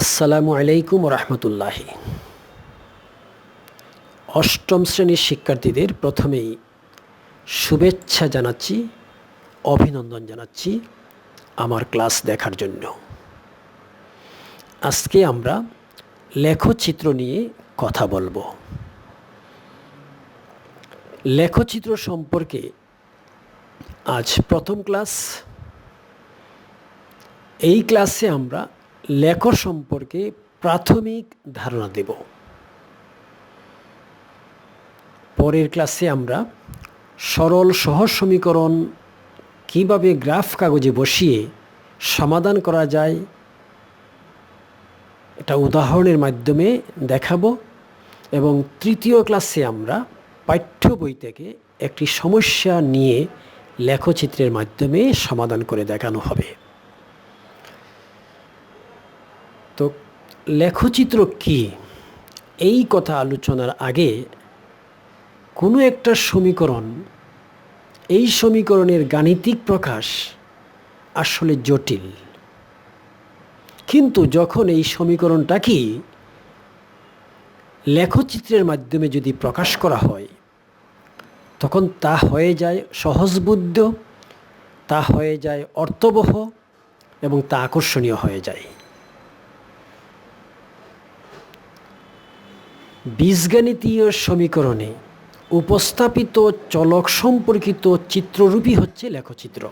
আসসালামু আলাইকুম রহমতুল্লাহি। অষ্টম শ্রেণীর শিক্ষার্থীদের প্রথমেই শুভেচ্ছা জানাচ্ছি, অভিনন্দন জানাচ্ছি আমার ক্লাস দেখার জন্য। আজকে আমরা লেখচিত্র নিয়ে কথা বলবো। লেখচিত্র সম্পর্কে আজ প্রথম ক্লাস। এই ক্লাসে আমরা লেখ সম্পর্কে প্রাথমিক ধারণা দেব। পরের ক্লাসে আমরা সরল সহজ সমীকরণ কিভাবে গ্রাফ কাগজে বসিয়ে সমাধান করা যায় এটা উদাহরণের মাধ্যমে দেখাবো, এবং তৃতীয় ক্লাসে আমরা পাঠ্য বই থেকে একটি সমস্যা নিয়ে লেখচিত্রের মাধ্যমে সমাধান করে দেখানো হবে। তো লেখচিত্র কি, এই কথা আলোচনার আগে কোনো একটা সমীকরণ, এই সমীকরণের গাণিতিক প্রকাশ আসলে জটিল, কিন্তু যখন এই সমীকরণটাকে লেখচিত্রের মাধ্যমে যদি প্রকাশ করা হয় তখন তা হয়ে যায় সহজবোধ্য, তা হয়ে যায় অর্থবহ এবং তা আকর্ষণীয় হয়ে যায়। বীজগণিতীয় সমীকরণে উপস্থাপিত চলক সম্পর্কিত চিত্ররূপই হচ্ছে লেখচিত্র।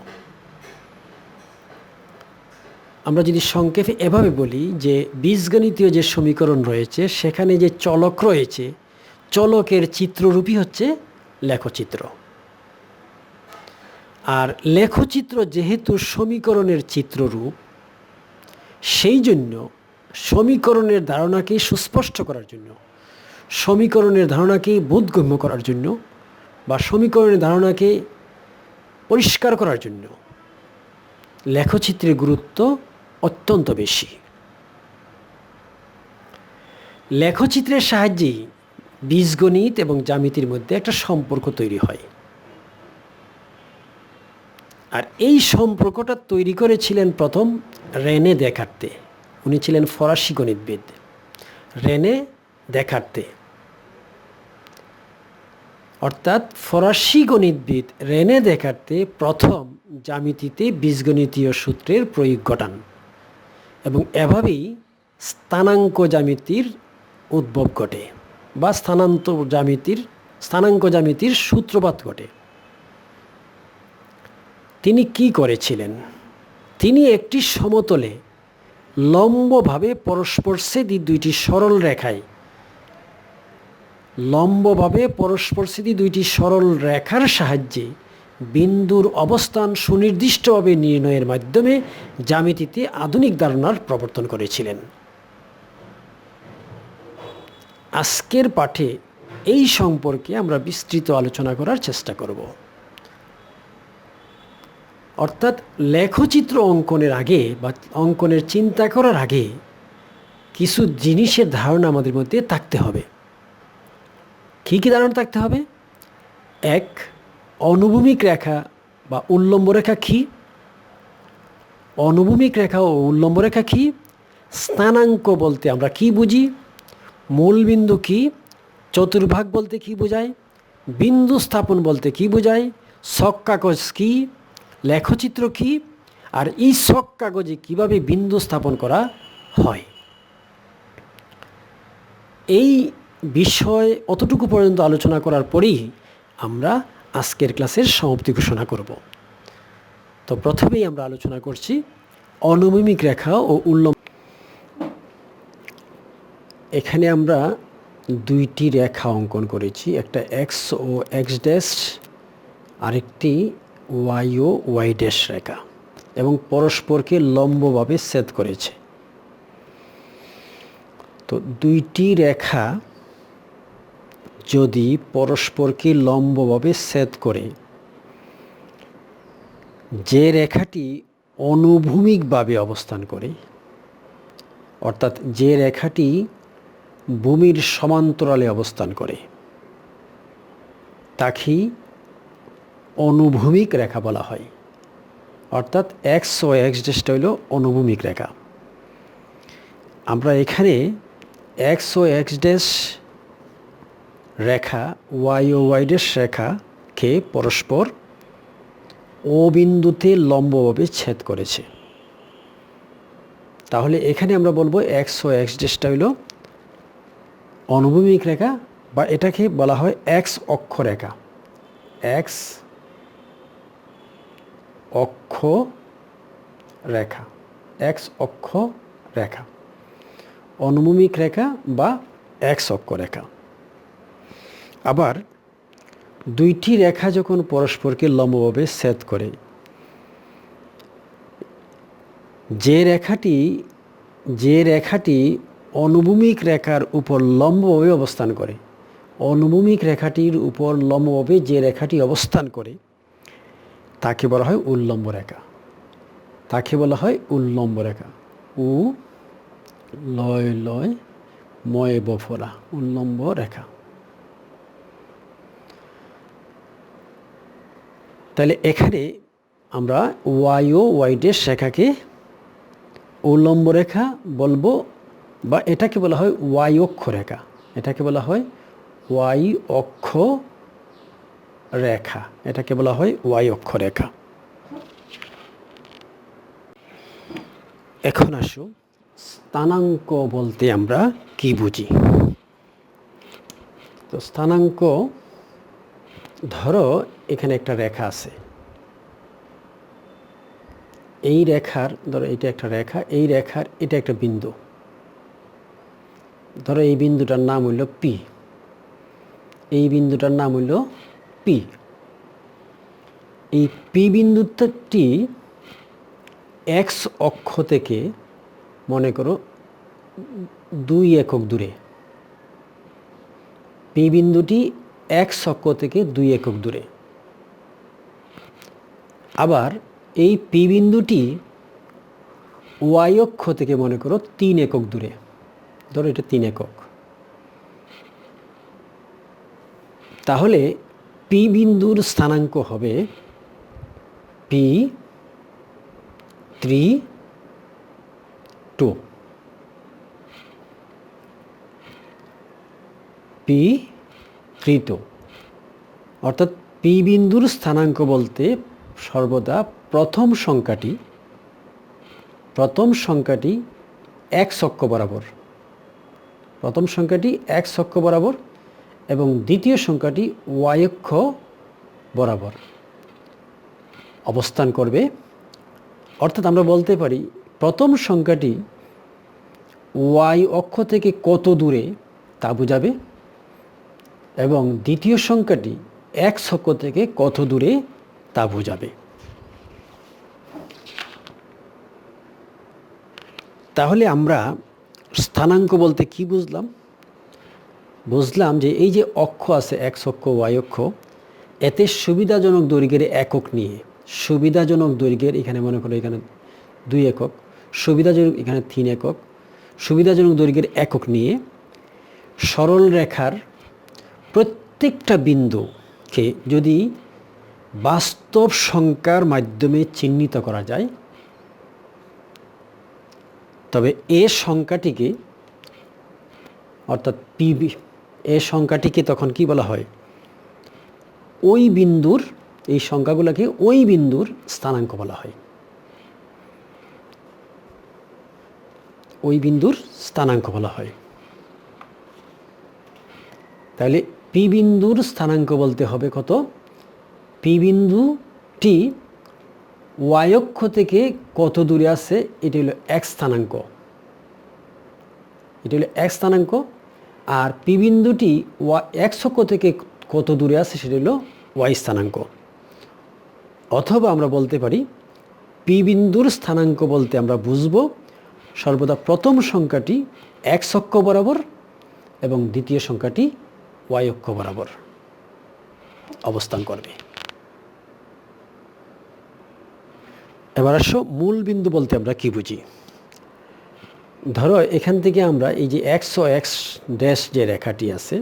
আমরা যদি সংক্ষেপে এভাবে বলি যে বীজগণিতীয় যে সমীকরণ রয়েছে সেখানে যে চলক রয়েছে, চলকের চিত্ররূপই হচ্ছে লেখচিত্র। আর লেখচিত্র যেহেতু সমীকরণের চিত্ররূপ, সেই জন্য সমীকরণের ধারণাকে সুস্পষ্ট করার জন্য, সমীকরণের ধারণাকে বোধগম্য করার জন্য বা সমীকরণের ধারণাকে পরিষ্কার করার জন্য লেখচিত্রের গুরুত্ব অত্যন্ত বেশি। লেখচিত্রের সাহায্যেই বীজগণিত এবং জ্যামিতির মধ্যে একটা সম্পর্ক তৈরি হয়। আর এই সম্পর্কটা তৈরি করেছিলেন প্রথম রেনে দেকার্তে। উনি ছিলেন ফরাসি গণিতবিদ রেনে দেকার্তে। অর্থাৎ ফরাসি গণিতবিদ রেনে দেকার্তে প্রথম জ্যামিতিতে বীজগণিতীয় সূত্রের প্রয়োগ ঘটান, এবং এভাবেই স্থানাঙ্ক জ্যামিতির উদ্ভব ঘটে বা স্থানাঙ্ক জ্যামিতির সূত্রপাত ঘটে। তিনি কি করেছিলেন? তিনি একটি সমতলে লম্বভাবে পরস্পরছেদী দুইটি সরল রেখার সাহায্যে বিন্দুর অবস্থান সুনির্দিষ্টভাবে নির্ণয়ের মাধ্যমে জ্যামিতিতে আধুনিক ধারণার প্রবর্তন করেছিলেন। আজকের পাঠে এই সম্পর্কে আমরা বিস্তৃত আলোচনা করার চেষ্টা করব। অর্থাৎ লেখচিত্র অঙ্কনের আগে বা অঙ্কনের চিন্তা করার আগে কিছু জিনিসের ধারণা আমাদের মধ্যে থাকতে হবে। কী কী ধারণা থাকতে হবে? এক, অনুভূমিক রেখা বা উল্লম্ব রেখা কী? অনুভূমিক রেখা ও উল্লম্ব রেখা কী? স্থানাঙ্ক বলতে আমরা কি বুঝি? মূলবিন্দু কি? চতুর্ভাগ বলতে কি বোঝায়? বিন্দু স্থাপন বলতে কি বোঝায়? ছক কাগজ কি? লেখচিত্র কি? আর এই ছক কাগজে কীভাবে বিন্দু স্থাপন করা হয়, এই বিষয় অতটুকু পর্যন্ত আলোচনা করার পরেই আমরা আজকের ক্লাসের সমাপ্তি ঘোষণা করব। তো প্রথমেই আমরা আলোচনা করছি অনুভূমিক রেখা ও উল্লম্ব। এখানে আমরা দুইটি রেখা অঙ্কন করেছি, একটা এক্স ও এক্স ড্যাশ, আরেকটি ওয়াই ও ওয়াই ড্যাশ রেখা, এবং পরস্পরকে লম্বভাবে ছেদ করেছে। তো দুইটি রেখা যদি পরস্পরকে লম্বভাবে ছেদ করে, যে রেখাটি অনুভূমিকভাবে অবস্থান করে, অর্থাৎ যে রেখাটি ভূমির সমান্তরালে অবস্থান করে, তাকে অনুভূমিক রেখা বলা হয়। অর্থাৎ এক্স ও এক্স ড্যাশটা হইল অনুভূমিক রেখা। আমরা এখানে এক্স ও এক্স ড্যাশ রেখা, ওয়াই ও ওয়াই ড্যাশ রেখাকে পরস্পর ও বিন্দুতে লম্বভাবে ছেদ করেছে। তাহলে এখানে আমরা বলবো এক্স ও এক্স ড্যাশটা হইল অনুভূমিক রেখা, বা এটাকে বলা হয় এক্স অক্ষ রেখা। এক্স অক্ষ রেখা, এক্স অক্ষ রেখা, অনুভূমিক রেখা বা এক্স অক্ষ রেখা। আবার দুইটি রেখা যখন পরস্পরকে লম্বভাবে ছেদ করে, যে রেখাটি অনুভূমিক রেখার উপর লম্বভাবে অবস্থান করে, অনুভূমিক রেখাটির উপর লম্বভাবে যে রেখাটি অবস্থান করে তাকে বলা হয় উল্লম্ব রেখা। তাকে বলা হয় উল্লম্ব রেখা। উ লয় লয় ময় বফলা, উল্লম্ব রেখা। তাহলে এখানে আমরা ওয়াই ও ওয়াই ড্যাশ রেখাকে উল্লম্ব রেখা বলবো, বা এটাকে বলা হয় ওয়াই অক্ষ রেখা। এটাকে বলা হয় ওয়াই অক্ষ রেখা। এটাকে বলা হয় ওয়াই অক্ষ রেখা। এখন আসো স্থানাঙ্ক বলতে আমরা কি বুঝি। তো স্থানাঙ্ক, ধরো এখানে একটা রেখা আছে, এই রেখার, ধরো এটা একটা রেখা, এই রেখার এটা একটা বিন্দু। ধরো এই বিন্দুটার নাম হইল পি, এই বিন্দুটার নাম হইল পি। এই পি বিন্দুটি এক্স অক্ষ থেকে মনে করো 2 একক দূরে। পি বিন্দুটি এক্স অক্ষ থেকে 2 একক দূরে। আবার এই পি বিন্দুটি ওয়াই অক্ষ থেকে মনে করো 3 একক দূরে। ধরো এটা 3 একক। তাহলে পি বিন্দুর স্থানাঙ্ক হবে পি 3 2, পি 3 2। অর্থাৎ পি বিন্দুর স্থানাঙ্ক বলতে সর্বদা প্রথম সংখ্যাটি এক্স অক্ষ বরাবর, প্রথম সংখ্যাটি এক্স অক্ষ বরাবর, এবং দ্বিতীয় সংখ্যাটি ওয়াই অক্ষ বরাবর অবস্থান করবে। অর্থাৎ আমরা বলতে পারি প্রথম সংখ্যাটি ওয়াই অক্ষ থেকে কত দূরে তা বোঝাবে, এবং দ্বিতীয় সংখ্যাটি এক্স অক্ষ থেকে কত দূরে তা বোঝাবে। তাহলে আমরা স্থানাঙ্ক বলতে কি বুঝলাম? বুঝলাম যে এই যে অক্ষ আছে, এক্স অক্ষ ওয়াই অক্ষ, এতে সুবিধাজনক দৈর্ঘ্যের একক নিয়ে, সুবিধাজনক দৈর্ঘ্যের, এখানে মনে করো এখানে 2 একক, সুবিধাজনক এখানে 3 একক, সুবিধাজনক দৈর্ঘ্যের একক নিয়ে সরল রেখার প্রত্যেকটা বিন্দুকে যদি বাস্তব সংখ্যার মাধ্যমে চিহ্নিত করা যায়, তবে এ সংখ্যাটিকে, অর্থাৎ পিবি, এ সংখ্যাটিকে তখন কি বলা হয়? ওই বিন্দুর, এই সংখ্যাগুলোকে ওই বিন্দুর স্থানাঙ্ক বলা হয়। ওই বিন্দুর স্থানাঙ্ক বলা হয়। তাহলে পি বিন্দুর স্থানাঙ্ক বলতে হবে কত? পি বিন্দুটি ওয়াই অক্ষ থেকে কত দূরে আছে, এটি হলো এক্স স্থানাঙ্ক, এটি হলো এক্স স্থানাঙ্ক। আর পি বিন্দুটি এক্স অক্ষ থেকে কত দূরে আছে সেটি হলো ওয়াই স্থানাঙ্ক। অথবা আমরা বলতে পারি পি বিন্দুর স্থানাঙ্ক বলতে আমরা বুঝব সর্বদা প্রথম সংখ্যাটি এক্স অক্ষ বরাবর এবং দ্বিতীয় সংখ্যাটি ওয়াই অক্ষ বরাবর অবস্থান করবে। এবার আসো মূল বিন্দু বলতে আমরা কি বুঝি। ধরো এখান থেকে আমরা এই যে এক্স ও এক্স ড্যাশ যে রেখাটি আছে,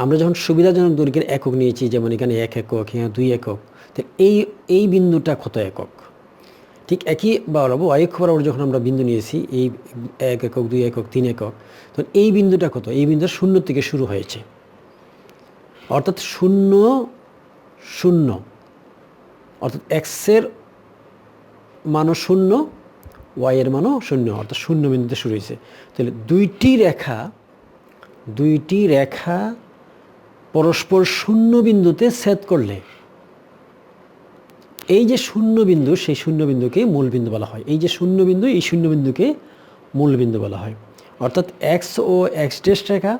আমরা যখন সুবিধাজনক দৈর্ঘ্যের একক নিয়েছি, যেমন এখানে 1 একক, এখানে 2 একক, তো এই বিন্দুটা কত একক? ঠিক একই বরাবর y অক্ষ বরাবর যখন আমরা বিন্দু নিয়েছি এই 1 একক 2 একক 3 একক, তখন এই বিন্দুটা কত? এই বিন্দুটা 0 থেকে শুরু হয়েছে, অর্থাৎ 0 0, অর্থাৎ এক্সের মানও 0, ওয়াইয়ের মানও 0, অর্থাৎ 0 বিন্দুতে শুরু হয়েছে। তাহলে দুইটি রেখা পরস্পর 0 বিন্দুতে ছেদ করলে এই যে 0 বিন্দু, সেই 0 বিন্দুকে মূলবিন্দু বলা হয়। এই যে 0 বিন্দু, এই 0 বিন্দুকে মূলবিন্দু বলা হয়। অর্থাৎ এক্স ও এক্স ড্যাশ রেখা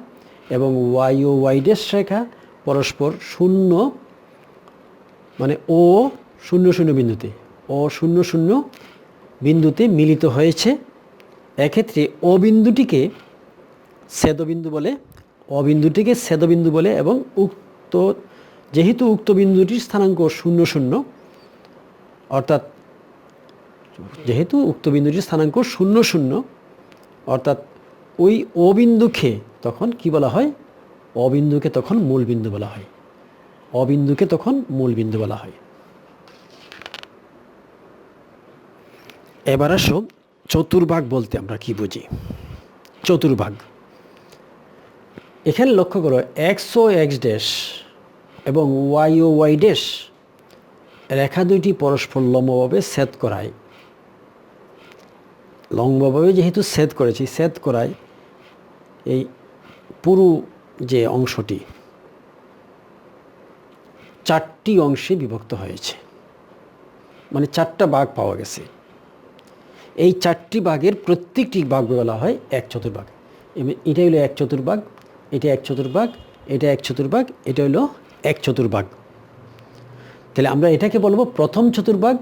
এবং ওয়াই ও ওয়াই ড্যাশ রেখা পরস্পর 0, মানে ও 0 0 বিন্দুতে, ও 0 0 বিন্দুতে মিলিত হয়েছে। এক্ষেত্রে ও বিন্দুটিকে ছেদবিন্দু বলে, অবিন্দুটিকে ছেদবিন্দু বলে, এবং যেহেতু উক্ত বিন্দুটির স্থানাঙ্ক 0 0, অর্থাৎ যেহেতু উক্ত বিন্দুটির স্থানাঙ্ক 0 0, অর্থাৎ ওই অবিন্দুকে তখন কি বলা হয়? অবিন্দুকে তখন মূলবিন্দু বলা হয়। অবিন্দুকে তখন মূলবিন্দু বলা হয়। এবার আসো চতুর্ভাগ বলতে আমরা কি বুঝি। চতুর্ভাগ, এখানে লক্ষ্য করো, এক্স ও এক্স ড্যাশ এবং ওয়াই ও ওয়াই ড্যাশ রেখা দুইটি পরস্পর লম্বভাবে ছেদ করায়। লম্বভাবে যেহেতু ছেদ করেছি, ছেদ করায় এই পুরো যে অংশটি 4টি অংশে বিভক্ত হয়েছে, মানে 4টা ভাগ পাওয়া গেছে। এই 4টি ভাগের প্রত্যেকটি ভাগ বলা হয় এক চতুর্ভাগ। এটা হলো এক চতুর্ভাগ, এটা এক চতুর্ভাগ, এটা এক চতুর্ভাগ, এটা হলো এক চতুর্ভাগ। তাহলে আমরা এটাকে বলবো প্রথম চতুর্ভাগ,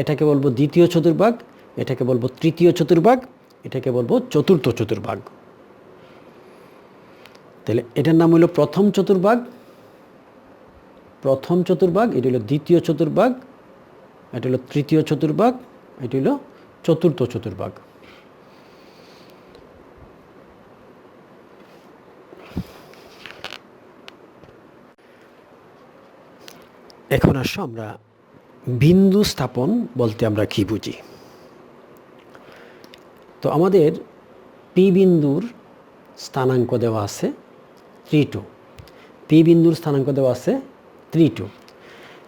এটাকে বলবো দ্বিতীয় চতুর্ভাগ, এটাকে বলবো তৃতীয় চতুর্ভাগ, এটাকে বলবো চতুর্থ চতুর্ভাগ। তাহলে এটার নাম হলো প্রথম চতুর্ভাগ, প্রথম চতুর্ভাগ, এটা হলো দ্বিতীয় চতুর্ভাগ, এটা হলো তৃতীয় চতুর্ভাগ, এটা হলো চতুর্থ চতুর্ভাগ। এখন আসো আমরা বিন্দু স্থাপন বলতে আমরা কি বুঝি। তো আমাদের পি বিন্দুর স্থানাঙ্ক দেওয়া আছে 3 2। পি বিন্দুর স্থানাঙ্ক দেওয়া আছে 3 2।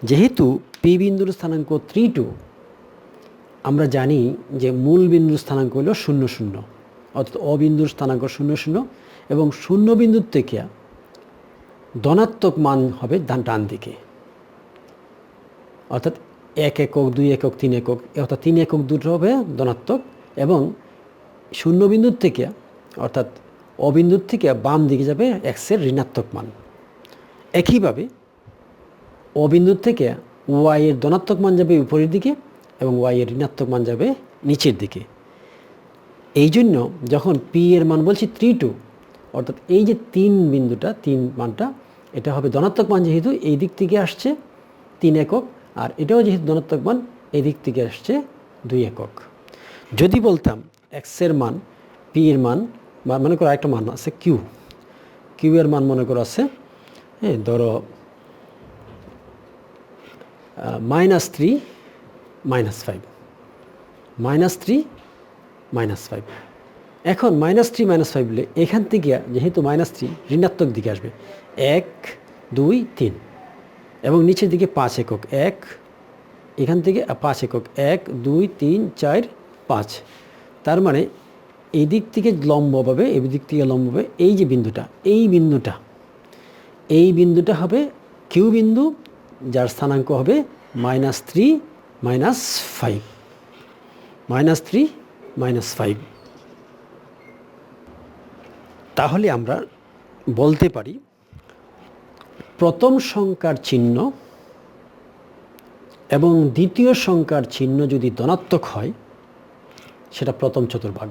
যেহেতু পি বিন্দুর স্থানাঙ্ক 3 2, আমরা জানি যে মূল বিন্দুর স্থানাঙ্ক হলো 0 0, অর্থাৎ অবিন্দুর স্থানাঙ্ক 0 0, এবং 0 বিন্দুর থেকে ধনাত্মক মান হবে ডান দিকে, অর্থাৎ 1 একক 2 একক 3 একক, অর্থাৎ 3 একক দুটো হবে ধনাত্মক, এবং 0 বিন্দুর থেকে অর্থাৎ অবিন্দুর থেকে বাম দিকে যাবে এক্সের ঋণাত্মক মান। একইভাবে অবিন্দুর থেকে ওয়াই এর ধনাত্মক মান যাবে উপরের দিকে এবং ওয়াই এর ঋণাত্মক মান যাবে নিচের দিকে। এই জন্য যখন পি এর মান বলছি 3 2, অর্থাৎ এই যে 3 বিন্দুটা, 3 মানটা, এটা হবে ধনাত্মক মান, যেহেতু এই দিক থেকে আসছে 3 একক, আর এটাও যেহেতু ধনাত্মক মান, এই দিক থেকে আসছে 2 একক। যদি বলতাম এক্সের মান, পি এর মান, মনে করো একটা মান আছে কিউ, কিউ এর মান মনে করো আছে, হ্যাঁ, ধরো -3 -5, -3 -5। এখন -3 -5 বলে এখান থেকে যেহেতু -3 ঋণাত্মক দিকে আসবে, 1 2 3, এবং নিচের দিকে 5 একক, 1, এখান থেকে 5 একক, 1 2 3 4 5। তার মানে এই দিক থেকে লম্বভাবে, এই দিক থেকে লম্বভাবে এই যে বিন্দুটা, এই বিন্দুটা হবে কিউ বিন্দু, যার স্থানাঙ্ক হবে -3 -5, -3 -5। তাহলে আমরা বলতে পারি প্রথম সংখ্যার চিহ্ন এবং দ্বিতীয় সংখ্যার চিহ্ন যদি ধনাত্মক হয়, সেটা প্রথম চতুর্ভাগ।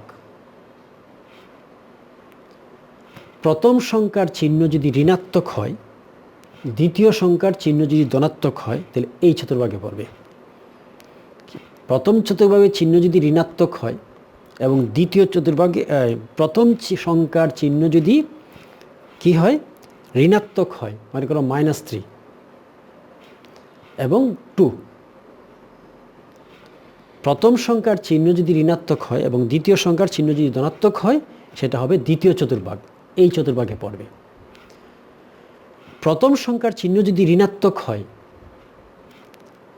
প্রথম সংখ্যার চিহ্ন যদি ঋণাত্মক হয়, দ্বিতীয় সংখ্যার চিহ্ন যদি ধনাত্মক হয়, তাহলে এই চতুর্ভাগে পড়বে। প্রথম চতুর্ভাগের চিহ্ন যদি ঋণাত্মক হয় এবং দ্বিতীয় চতুর্ভাগে প্রথম সংখ্যার চিহ্ন যদি কি হয়, ঋণাত্মক হয়, মনে করো -3 এবং 2, প্রথম সংখ্যার চিহ্ন যদি ঋণাত্মক হয় এবং দ্বিতীয় সংখ্যার চিহ্ন যদি ধনাত্মক হয়, সেটা হবে দ্বিতীয় চতুর্ভাগ, এই চতুর্ভাগে পড়বে। প্রথম সংখ্যার চিহ্ন যদি ঋণাত্মক হয়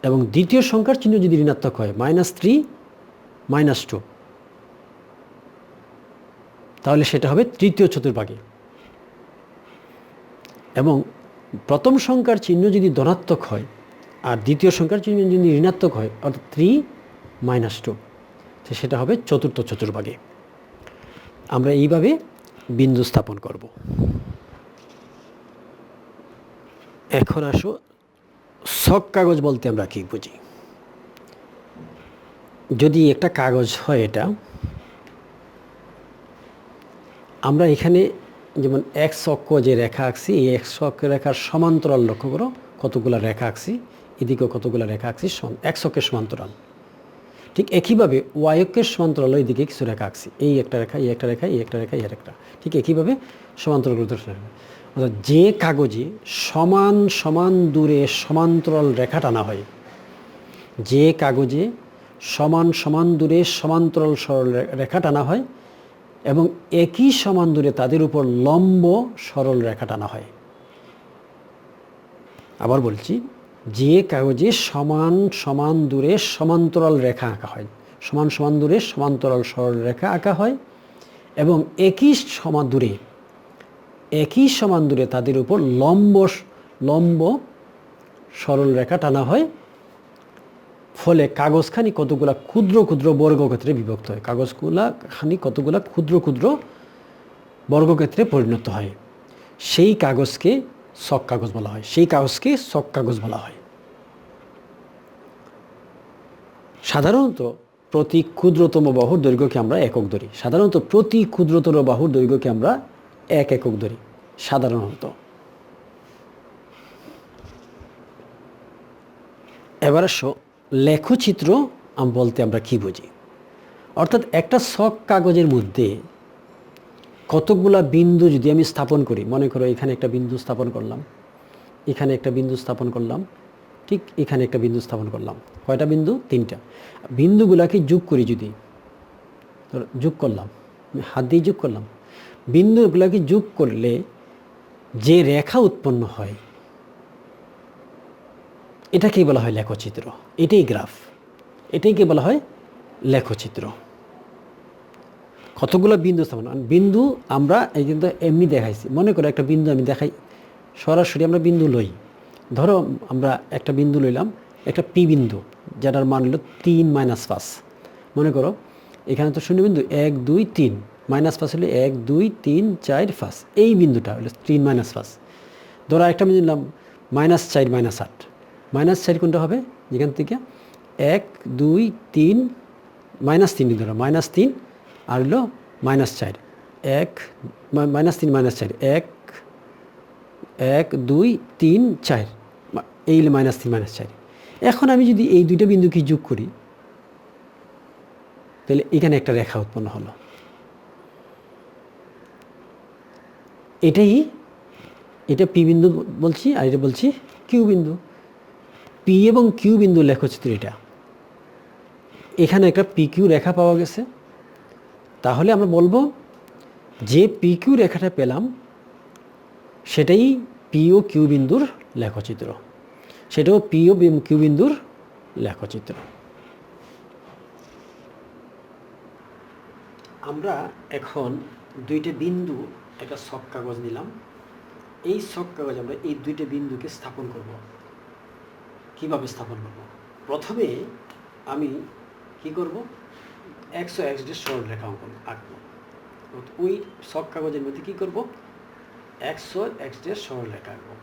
এবং দ্বিতীয় সংখ্যার চিহ্ন যদি ঋণাত্মক হয়, -3 -2, তাহলে সেটা হবে তৃতীয় চতুর্ভাগে। এবং প্রথম সংখ্যার চিহ্ন যদি ধনাত্মক হয় আর দ্বিতীয় সংখ্যার চিহ্ন যদি ঋণাত্মক হয়, অর্থাৎ 3 -2, সেটা হবে চতুর্থ চতুর্ভাগে। আমরা এইভাবে বিন্দু স্থাপন করব। এখন আসো ছক কাগজ বলতে আমরা কি বুঝি। যদি একটা কাগজ হয়, এটা আমরা এখানে যেমন এক অক্ষ যে রেখা আঁকছি, এই এক অক্ষ রেখার সমান্তরাল লক্ষ্য করো কতগুলো রেখা আঁকছি, এদিকেও কতগুলো রেখা আঁকছি এক অক্ষের সমান্তরাল। ঠিক একইভাবে ওয়াই অক্ষের সমান্তরাল এদিকে কিছু রেখা আঁকছি, এই একটা রেখা, এই একটা রেখা, এই একটা রেখা, এই একটা। ঠিক একইভাবে সমান্তরাল অর্থাৎ যে কাগজে সমান সমান দূরে সমান্তরাল রেখা টানা হয়, যে কাগজে সমান সমান দূরে সমান্তরাল সরল রেখা টানা হয় এবং একই সমান দূরে তাদের উপর লম্ব সরল রেখা টানা হয়। আবার বলছি, যে কাগজে সমান সমান দূরে সমান্তরাল রেখা আঁকা হয়, সমান সমান দূরে সমান্তরাল সরল রেখা আঁকা হয় এবং একই সমান দূরে তাদের উপর লম্ব সরল রেখা টানা হয়, ফলে কাগজখানি কতগুলা ক্ষুদ্র ক্ষুদ্র বর্গক্ষেত্রে বিভক্ত হয়, কাগজগুলাখানি কতগুলা ক্ষুদ্র ক্ষুদ্র বর্গক্ষেত্রে পরিণত হয়। সেই কাগজকে ছক কাগজ বলা হয়, সেই কাগজকে ছক কাগজ বলা হয়। সাধারণত প্রতি ক্ষুদ্রতম বাহুর দৈর্ঘ্যকে আমরা একক ধরি, সাধারণত প্রতি ক্ষুদ্রতর বাহুর দৈর্ঘ্যকে আমরা 1 একক ধরি সাধারণত। এবার আসো লেখচিত্র বলতে আমরা কি বুঝি। অর্থাৎ একটা ছক কাগজের মধ্যে কতগুলা বিন্দু যদি আমি স্থাপন করি, মনে করো এখানে একটা বিন্দু স্থাপন করলাম, এখানে একটা বিন্দু স্থাপন করলাম, ঠিক এখানে একটা বিন্দু স্থাপন করলাম। কয়টা বিন্দু? 3টা। বিন্দুগুলাকে যোগ করি, যদি যোগ করলাম, হাত দিয়ে যোগ করলাম, বিন্দুগুলাকে যোগ করলে যে রেখা উৎপন্ন হয় এটাকেই বলা হয় লেখচিত্র। এটাই গ্রাফ, এটাইকে বলা হয় লেখচিত্র। কতগুলো বিন্দু স্থাপন, বিন্দু আমরা এই কিন্তু এমনি দেখাইছি। মনে করো একটা বিন্দু আমি দেখাই, সরাসরি আমরা বিন্দু লই। ধরো আমরা একটা বিন্দু লইলাম, একটা পি বিন্দু, যেটার মান হলো 3 - 5। মনে করো এখানে তো শূন্য বিন্দু 1 2 3, -5 হলে 1 2 3 4 5, এই বিন্দুটা হলো 3 - 5। ধরো একটা বিন্দু নিলাম -4 -8, -4 কোনটা হবে? যেখান থেকে 1 2 3 -3 ধরো, -3 আর হলো -4, 1 -3 -4 1 1 2 3 4, এই হলো -3 -4। এখন আমি যদি এই দুইটা বিন্দুকে যোগ করি, তাহলে এখানে একটা রেখা উৎপন্ন হলো। এটা পি বিন্দু বলছি, আর এটা বলছি কিউ বিন্দু। পি এবং কিউ বিন্দু লেখচিত্র এটা। এখানে একটা পি কিউ রেখা পাওয়া গেছে, তাহলে আমরা বলবো যে পি কিউ রেখাটা পেলাম সেটাই পি ও কিউ বিন্দুর লেখচিত্র, সেটাও পি ও কিউ বিন্দুর লেখচিত্র। আমরা এখন দুইটা বিন্দু একটা ছক কাগজ নিলাম, এই ছক কাগজ আমরা এই দুইটা বিন্দুকে স্থাপন করব। কিভাবে স্থাপন করব? প্রথমে আমি কি করব, এক্স ও এক্স ডি সরল রেখা আঁকবো। ওই ছক কাগজের মধ্যে কি করব, এক্স ও এক্স ডি সরল রেখা আঁকবো।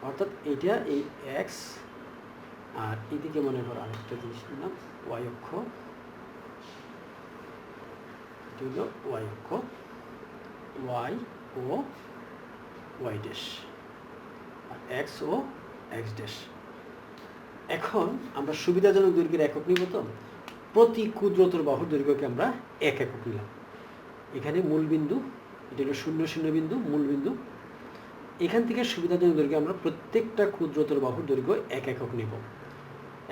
অর্থাৎ এইটা এই এক্স, আর এদিকে মনে করো আরেকটা জিনিস নিলাম, ওয়াই অক্ষ, এটি হলো ওয়াই অক্ষ, ওয়াই ও ওয়াই ড্যাশ, আর এক্স ও এক্স ড্যাশ। এখন আমরা সুবিধাজনক দৈর্ঘ্যের একক নিব, তো প্রতি ক্ষুদ্রতর বাহুর দৈর্ঘ্যকে আমরা 1 একক নিলাম। এখানে মূল বিন্দু, এটা হলো 0 0 বিন্দু, মূল বিন্দু। এখান থেকে সুবিধাজনক দৈর্ঘ্যে আমরা প্রত্যেকটা ক্ষুদ্রতর বাহুর দৈর্ঘ্য 1 একক নেব।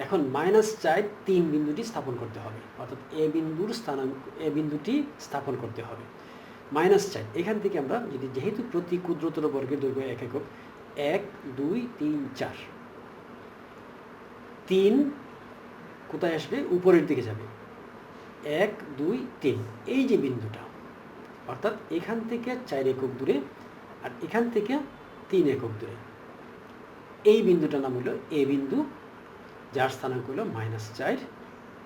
এখন -4 3 বিন্দুটি স্থাপন করতে হবে, অর্থাৎ এ বিন্দুর স্থানাঙ্ক এ বিন্দুটি স্থাপন করতে হবে। -4 এখান থেকে আমরা যদি, যেহেতু প্রতি ক্ষুদ্রতর বর্গের দৈর্ঘ্য 1 একক, 1 2 3 4, 3 কোথায় আসবে? উপরের দিকে যাবে, 1 2 3, এই যে বিন্দুটা, অর্থাৎ এখান থেকে 4 একক দূরে আর এখান থেকে 3 একক দূরে, এই বিন্দুটার নাম হলো এ বিন্দু, যার স্থানাঙ্ক হলো -4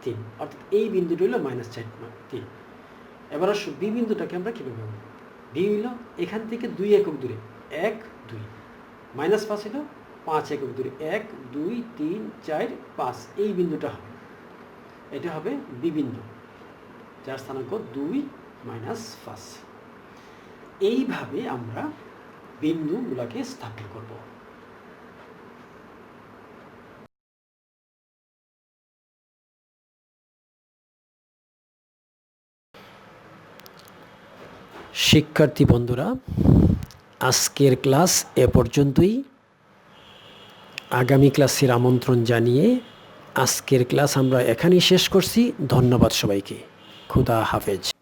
3, অর্থাৎ এই বিন্দুটি হলো -4 3। এবার আসো বি বিন্দুটাকে আমরা কীভাবে পাবো? বি হলো এখান থেকে 2 একক দূরে, 1 2, -5 হলো 5 একক দূরে, 1 2 3 4 5, এই বিন্দুটা হবে, এটা হবে বি বিন্দু, যার স্থানাঙ্ক 2 -5। এইভাবে আমরা বিন্দুগুলোকে স্থাপন করব। শিক্ষার্থী বন্ধুরা, আজকের ক্লাস এ পর্যন্তই। আগামী ক্লাসের আমন্ত্রণ জানিয়ে আজকের ক্লাস আমরা এখানেই শেষ করছি। ধন্যবাদ সবাইকে। খুদা হাফেজ।